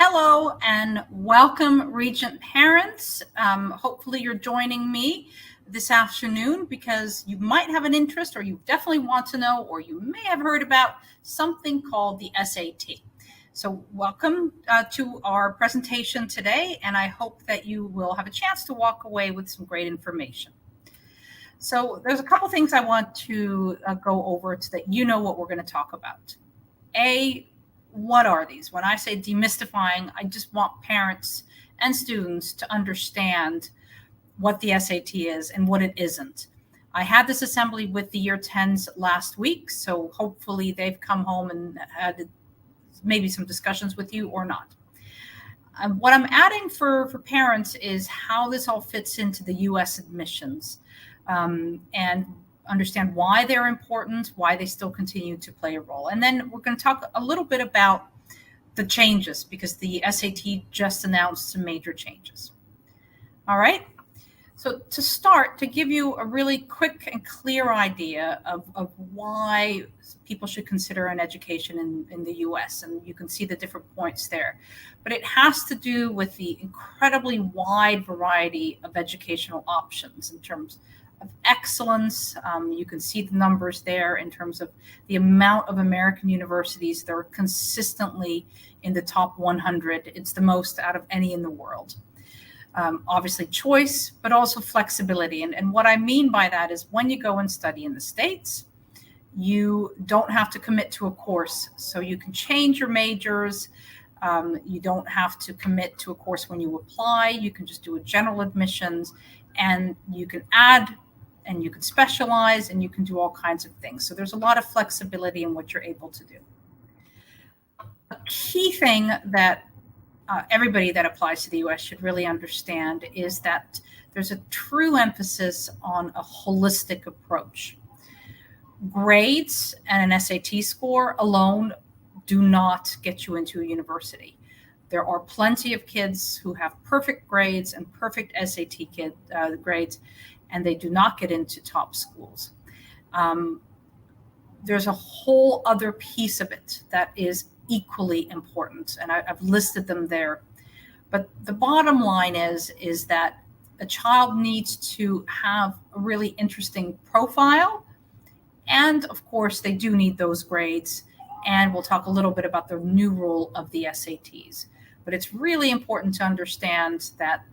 Hello and welcome, Regent parents. Hopefully you're joining me this afternoon because you might have an interest, or you definitely want to know, or you may have heard about something called the SAT. So welcome to our presentation today, and I hope that you will have a chance to walk away with some great information. So there's a couple things I want to go over so that you know what we're going to talk about. What are these? When I say demystifying, I just want parents and students to understand what the SAT is and what it isn't. I had this assembly with the year 10s last week, so hopefully they've come home and had maybe some discussions with you or not. What I'm adding for parents is how this all fits into the U.S. admissions, and understand why they're important, why they still continue to play a role. And then we're going to talk a little bit about the changes, because the SAT just announced some major changes. All right. So to start, to give you a really quick and clear idea of why people should consider an education in the US, and you can see the different points there. But it has to do with the incredibly wide variety of educational options in terms of excellence. You can see the numbers there in terms of the amount of American universities that are consistently in the top 100. It's the most out of any in the world. Obviously choice, but also flexibility. And what I mean by that is when you go and study in the States, you don't have to commit to a course. So you can change your majors. You don't have to commit to a course when you apply. You can just do a general admissions, and you can add and you can specialize, and you can do all kinds of things. So there's a lot of flexibility in what you're able to do. A key thing that everybody that applies to the US should really understand is that there's a true emphasis on a holistic approach. Grades and an SAT score alone do not get you into a university. There are plenty of kids who have perfect grades and perfect SAT grades, and they do not get into top schools. There's a whole other piece of it that is equally important, and I've listed them there. But the bottom line is that a child needs to have a really interesting profile, and of course they do need those grades, and we'll talk a little bit about the new role of the SATs. But it's really important to understand that,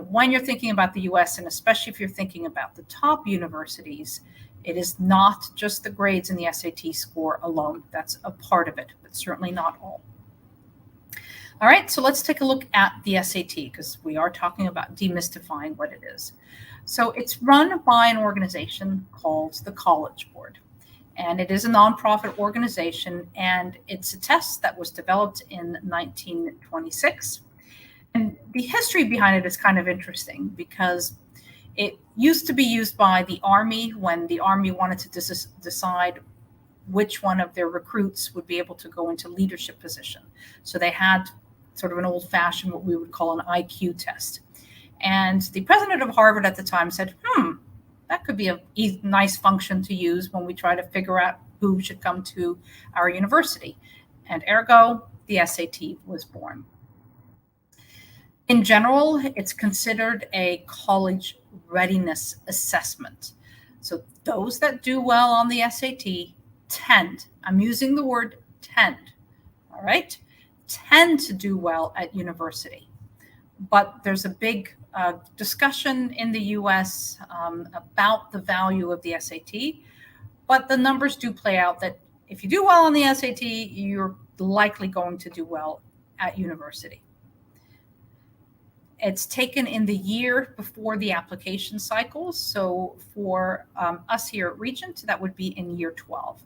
when you're thinking about the US, and especially if you're thinking about the top universities, it is not just the grades and the SAT score alone. That's a part of it, but certainly not all. All right, so let's take a look at the SAT, because we are talking about demystifying what it is. So it's run by an organization called the College Board, and it is a nonprofit organization, and it's a test that was developed in 1926. And the history behind it is kind of interesting, because it used to be used by the Army when the Army wanted to decide which one of their recruits would be able to go into leadership position. So they had sort of an old-fashioned, what we would call an IQ test. And the president of Harvard at the time said, that could be a nice function to use when we try to figure out who should come to our university. And ergo, the SAT was born. In general, it's considered a college readiness assessment. So those that do well on the SAT tend, I'm using the word tend, all right, tend to do well at university. But there's a big discussion in the US about the value of the SAT. But the numbers do play out that if you do well on the SAT, you're likely going to do well at university. It's taken in the year before the application cycles. So for us here at Regent, that would be in year 12.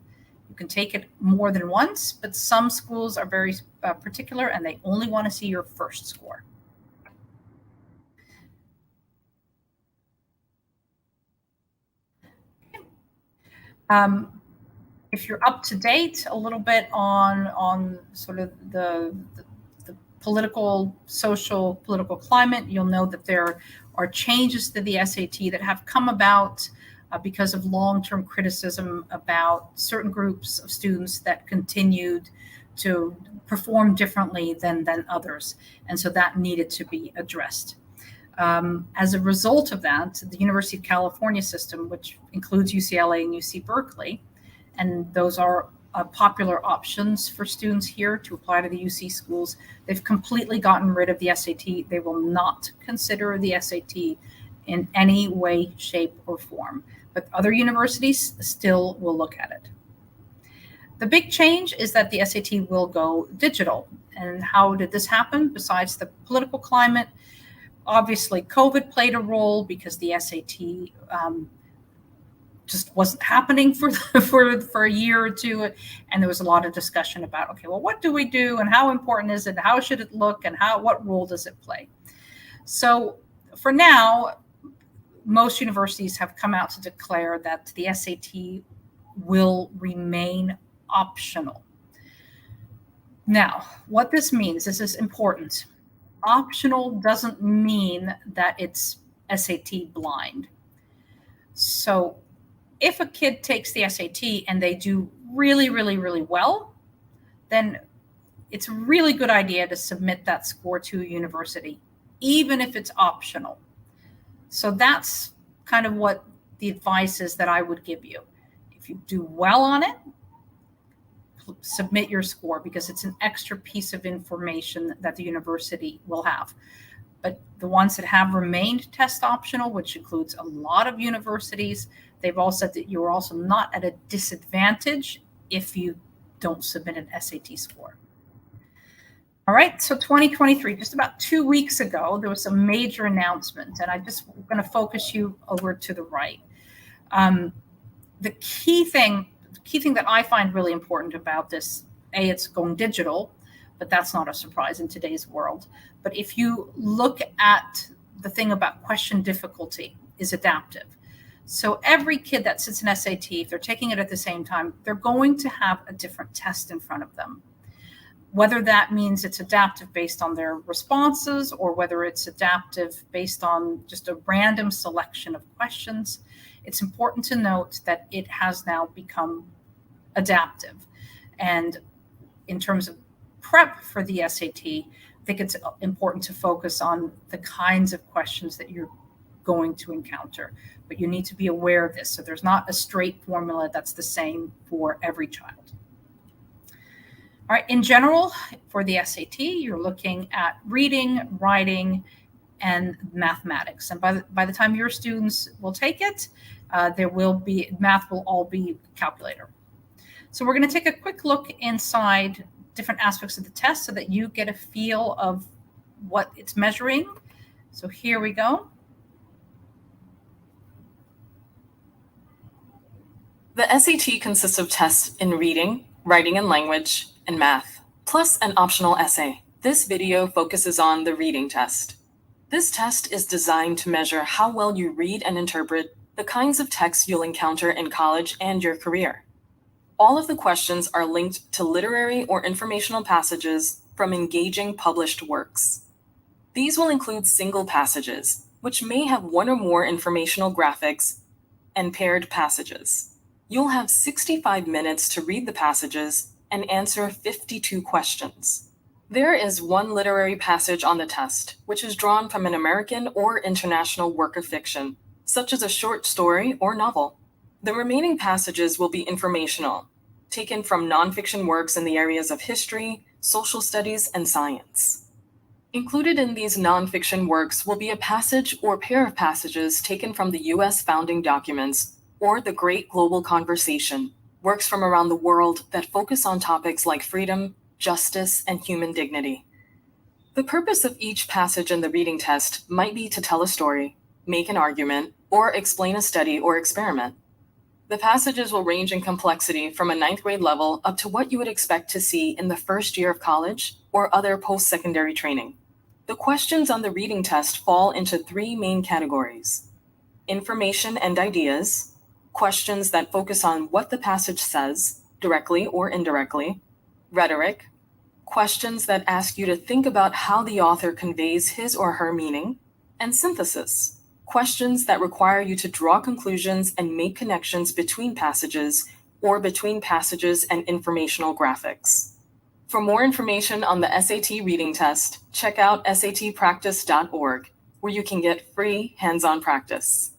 You can take it more than once, but some schools are very particular, and they only want to see your first score. Okay. If you're up to date a little bit on sort of the political climate, you'll know that there are changes to the SAT that have come about because of long-term criticism about certain groups of students that continued to perform differently than others. And so that needed to be addressed. As a result of that, the University of California system, which includes UCLA and UC Berkeley, and those are popular options for students here to apply to the UC schools, they've completely gotten rid of the SAT. They will not consider the SAT in any way, shape, or form. But other universities still will look at it. The big change is that the SAT will go digital. And how did this happen? Besides the political climate, obviously COVID played a role because the SAT just wasn't happening for a year or two. And there was a lot of discussion about, okay, well, what do we do and how important is it? How should it look and what role does it play? So for now, most universities have come out to declare that the SAT will remain optional. Now, what this means, this is important. Optional doesn't mean that it's SAT blind. So if a kid takes the SAT and they do really, really, really well, then it's a really good idea to submit that score to a university, even if it's optional. So that's kind of what the advice is that I would give you. If you do well on it, submit your score because it's an extra piece of information that the university will have. But the ones that have remained test optional, which includes a lot of universities, they've all said that you're also not at a disadvantage if you don't submit an SAT score. All right, so 2023, just about 2 weeks ago, there was a major announcement, and I just going to focus you over to the right. The key thing that I find really important about this, it's going digital, but that's not a surprise in today's world. But if you look at the thing about question difficulty is adaptive. So every kid that sits in SAT, if they're taking it at the same time, they're going to have a different test in front of them. Whether that means it's adaptive based on their responses or whether it's adaptive based on just a random selection of questions, it's important to note that it has now become adaptive. And in terms of prep for the SAT, I think it's important to focus on the kinds of questions that you're going to encounter, but you need to be aware of this. So there's not a straight formula that's the same for every child. All right, in general, for the SAT, you're looking at reading, writing, and mathematics. And by the time your students will take it, math will all be calculator. So we're going to take a quick look inside different aspects of the test so that you get a feel of what it's measuring. So here we go. The SAT consists of tests in reading, writing and language, and math, plus an optional essay. This video focuses on the reading test. This test is designed to measure how well you read and interpret the kinds of texts you'll encounter in college and your career. All of the questions are linked to literary or informational passages from engaging published works. These will include single passages, which may have one or more informational graphics, and paired passages. You'll have 65 minutes to read the passages and answer 52 questions. There is one literary passage on the test, which is drawn from an American or international work of fiction, such as a short story or novel. The remaining passages will be informational, taken from nonfiction works in the areas of history, social studies, and science. Included in these nonfiction works will be a passage or pair of passages taken from the U.S. founding documents or the Great Global Conversation, works from around the world that focus on topics like freedom, justice, and human dignity. The purpose of each passage in the reading test might be to tell a story, make an argument, or explain a study or experiment. The passages will range in complexity from a 9th grade level up to what you would expect to see in the first year of college or other post-secondary training. The questions on the reading test fall into 3 main categories: information and ideas, questions that focus on what the passage says, directly or indirectly, rhetoric, questions that ask you to think about how the author conveys his or her meaning, and synthesis, questions that require you to draw conclusions and make connections between passages or between passages and informational graphics. For more information on the SAT reading test, check out satpractice.org, where you can get free hands-on practice.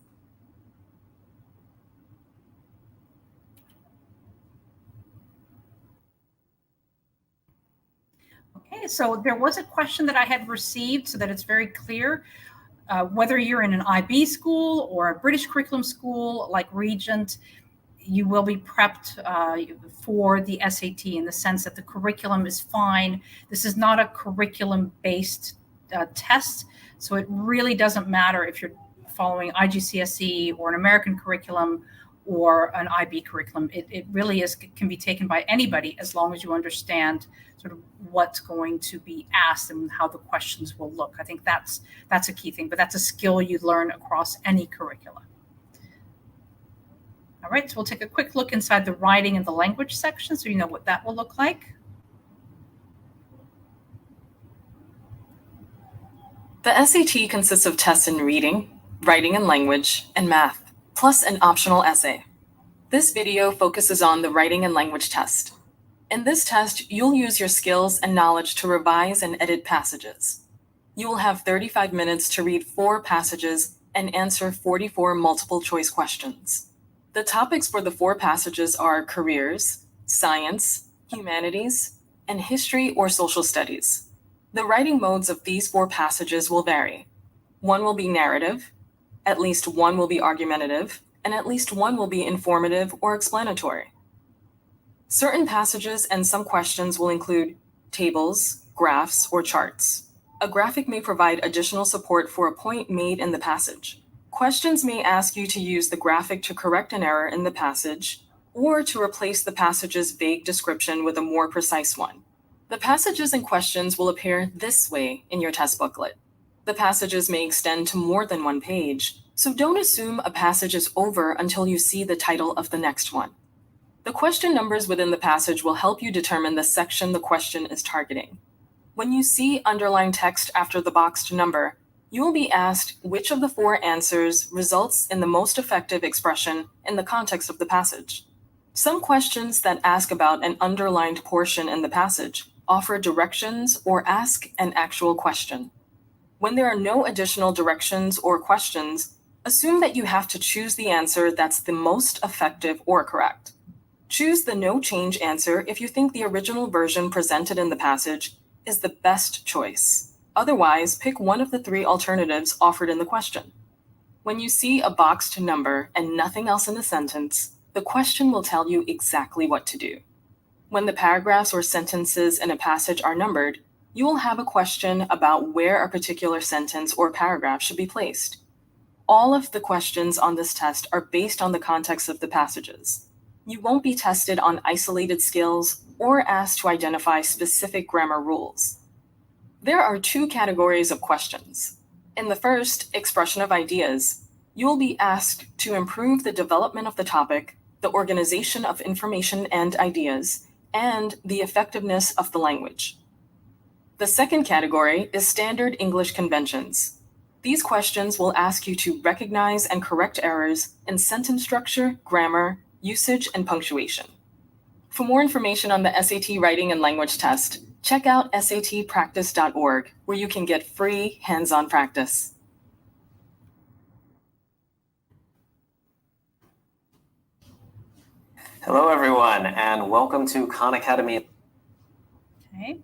Okay, so there was a question that I had received so that it's very clear. Whether you're in an IB school or a British curriculum school like Regent, you will be prepped for the SAT in the sense that the curriculum is fine. This is not a curriculum-based test, so it really doesn't matter if you're following IGCSE or an American curriculum or an IB curriculum. It really can be taken by anybody as long as you understand sort of what's going to be asked and how the questions will look. I think that's a key thing, but that's a skill you learn across any curriculum. All right, so we'll take a quick look inside the writing and the language section so you know what that will look like. The SAT consists of tests in reading, writing and language, and math, plus an optional essay. This video focuses on the writing and language test. In this test, you'll use your skills and knowledge to revise and edit passages. You will have 35 minutes to read 4 passages and answer 44 multiple choice questions. The topics for the 4 passages are careers, science, humanities, and history or social studies. The writing modes of these 4 passages will vary. One will be narrative, at least one will be argumentative, and at least one will be informative or explanatory. Certain passages and some questions will include tables, graphs, or charts. A graphic may provide additional support for a point made in the passage. Questions may ask you to use the graphic to correct an error in the passage, or to replace the passage's vague description with a more precise one. The passages and questions will appear this way in your test booklet. The passages may extend to more than 1 page, so don't assume a passage is over until you see the title of the next one. The question numbers within the passage will help you determine the section the question is targeting. When you see underlined text after the boxed number, you will be asked which of the 4 answers results in the most effective expression in the context of the passage. Some questions that ask about an underlined portion in the passage offer directions or ask an actual question. When there are no additional directions or questions, assume that you have to choose the answer that's the most effective or correct. Choose the no change answer if you think the original version presented in the passage is the best choice. Otherwise, pick one of the 3 alternatives offered in the question. When you see a boxed number and nothing else in the sentence, the question will tell you exactly what to do. When the paragraphs or sentences in a passage are numbered, you will have a question about where a particular sentence or paragraph should be placed. All of the questions on this test are based on the context of the passages. You won't be tested on isolated skills or asked to identify specific grammar rules. There are 2 categories of questions. In the first, expression of ideas, you will be asked to improve the development of the topic, the organization of information and ideas, and the effectiveness of the language. The second category is standard English conventions. These questions will ask you to recognize and correct errors in sentence structure, grammar, usage, and punctuation. For more information on the SAT writing and language test, check out satpractice.org, where you can get free hands-on practice. Hello, everyone, and welcome to Khan Academy. Okay.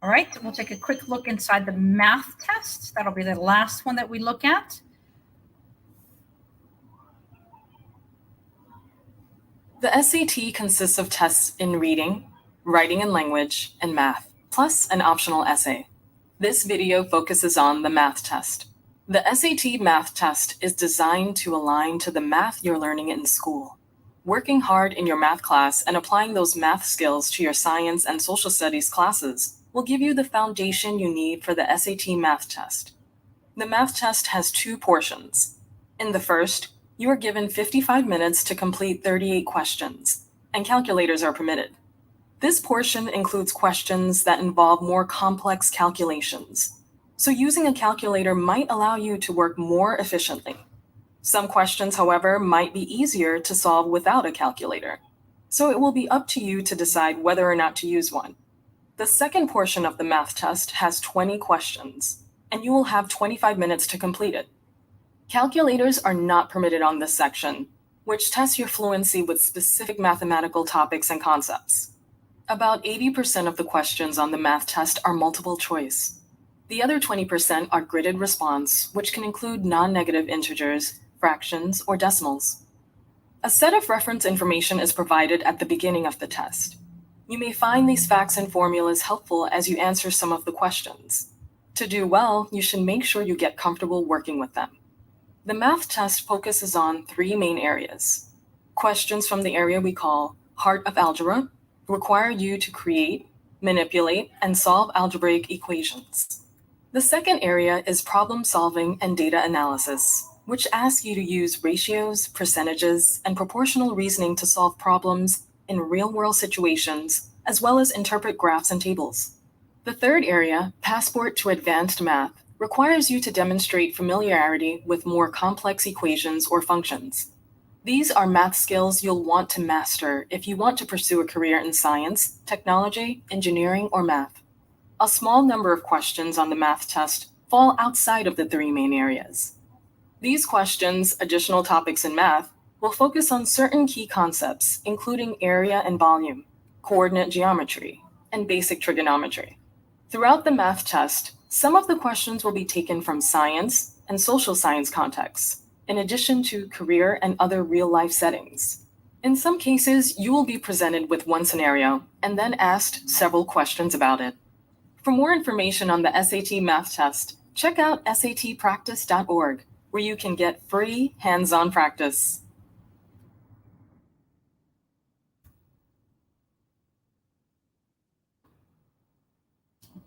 All right, we'll take a quick look inside the math test. That'll be the last one that we look at. The SAT consists of tests in reading, writing and language, and math, plus an optional essay. This video focuses on the math test. The SAT math test is designed to align to the math you're learning in school. Working hard in your math class and applying those math skills to your science and social studies classes will give you the foundation you need for the SAT math test. The math test has 2 portions. In the first, you are given 55 minutes to complete 38 questions, and calculators are permitted. This portion includes questions that involve more complex calculations, so using a calculator might allow you to work more efficiently. Some questions, however, might be easier to solve without a calculator. so it will be up to you to decide whether or not to use one. The second portion of the math test has 20 questions, and you will have 25 minutes to complete it. Calculators are not permitted on this section, which tests your fluency with specific mathematical topics and concepts. About 80% of the questions on the math test are multiple choice. The other 20% are gridded response, which can include non-negative integers, fractions, or decimals. A set of reference information is provided at the beginning of the test. You may find these facts and formulas helpful as you answer some of the questions. To do well, you should make sure you get comfortable working with them. The math test focuses on 3 main areas. Questions from the area we call Heart of Algebra require you to create, manipulate, and solve algebraic equations. The second area is problem solving and data analysis, which asks you to use ratios, percentages, and proportional reasoning to solve problems in real-world situations, as well as interpret graphs and tables. The third area, Passport to Advanced Math, requires you to demonstrate familiarity with more complex equations or functions. These are math skills you'll want to master if you want to pursue a career in science, technology, engineering, or math. A small number of questions on the math test fall outside of the 3 main areas. These questions, additional topics in math, will focus on certain key concepts, including area and volume, coordinate geometry, and basic trigonometry. Throughout the math test, some of the questions will be taken from science and social science contexts, in addition to career and other real-life settings. In some cases, you will be presented with one scenario and then asked several questions about it. For more information on the SAT math test, check out satpractice.org, where you can get free hands-on practice.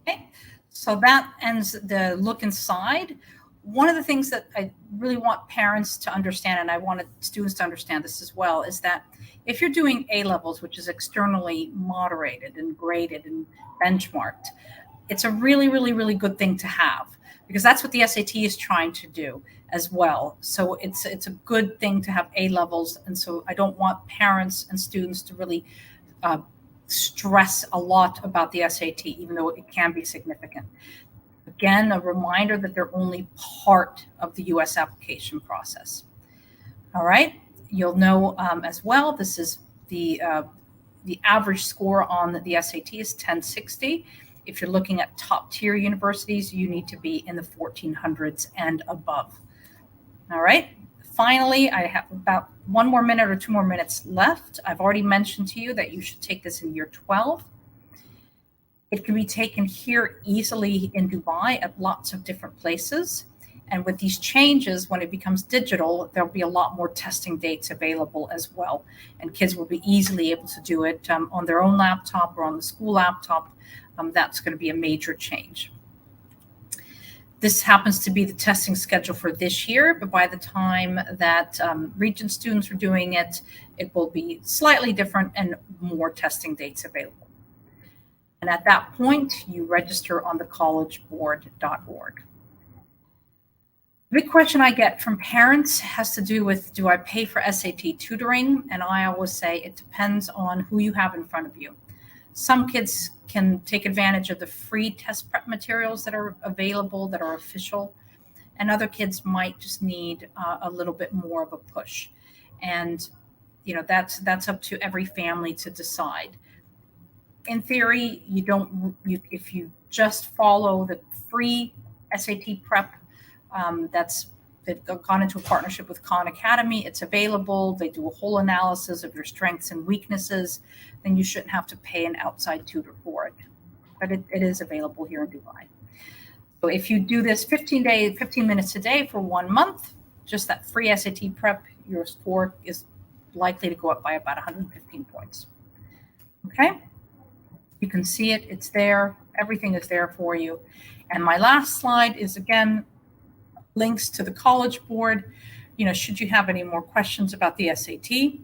Okay, so that ends the look inside. One of the things that I really want parents to understand, and I wanted students to understand this as well, is that if you're doing A-levels, which is externally moderated and graded and benchmarked, it's a really, really, really good thing to have, because that's what the SAT is trying to do as well. So it's a good thing to have A-levels. And so I don't want parents and students to really stress a lot about the SAT, even though it can be significant. Again, a reminder that they're only part of the US application process. All right, you'll know as well, this is the average score on the SAT is 1060. If you're looking at top tier universities, you need to be in the 1400s and above. All right, finally, I have about 1 more minute or 2 more minutes left. I've already mentioned to you that you should take this in year 12. It can be taken here easily in Dubai at lots of different places. And with these changes, when it becomes digital, there'll be a lot more testing dates available as well. And kids will be easily able to do it on their own laptop or on the school laptop. That's going to be a major change. This happens to be the testing schedule for this year, but by the time that Regent students are doing it, it will be slightly different and more testing dates available. And at that point, you register on the collegeboard.org. The big question I get from parents has to do with, do I pay for SAT tutoring? And I always say it depends on who you have in front of you. Some kids can take advantage of the free test prep materials that are available, that are official, and other kids might just need a little bit more of a push. And that's up to every family to decide. In theory, if you just follow the free SAT prep, they've gone into a partnership with Khan Academy. It's available. They do a whole analysis of your strengths and weaknesses. Then you shouldn't have to pay an outside tutor for it. But it is available here in Dubai. So if you do this 15 minutes a day for 1 month, just that free SAT prep, your score is likely to go up by about 115 points. Okay? You can see it. It's there. Everything is there for you. And my last slide is, again, links to the College Board. Should you have any more questions about the SAT.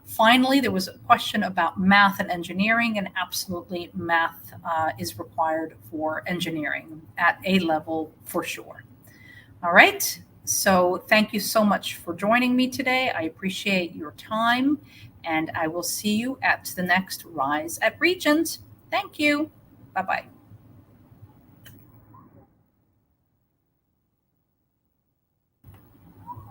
Finally, there was a question about math and engineering, and absolutely math is required for engineering at A level for sure. All right. So thank you so much for joining me today. I appreciate your time, and I will see you at the next Rise at Regent. Thank you. Bye-bye.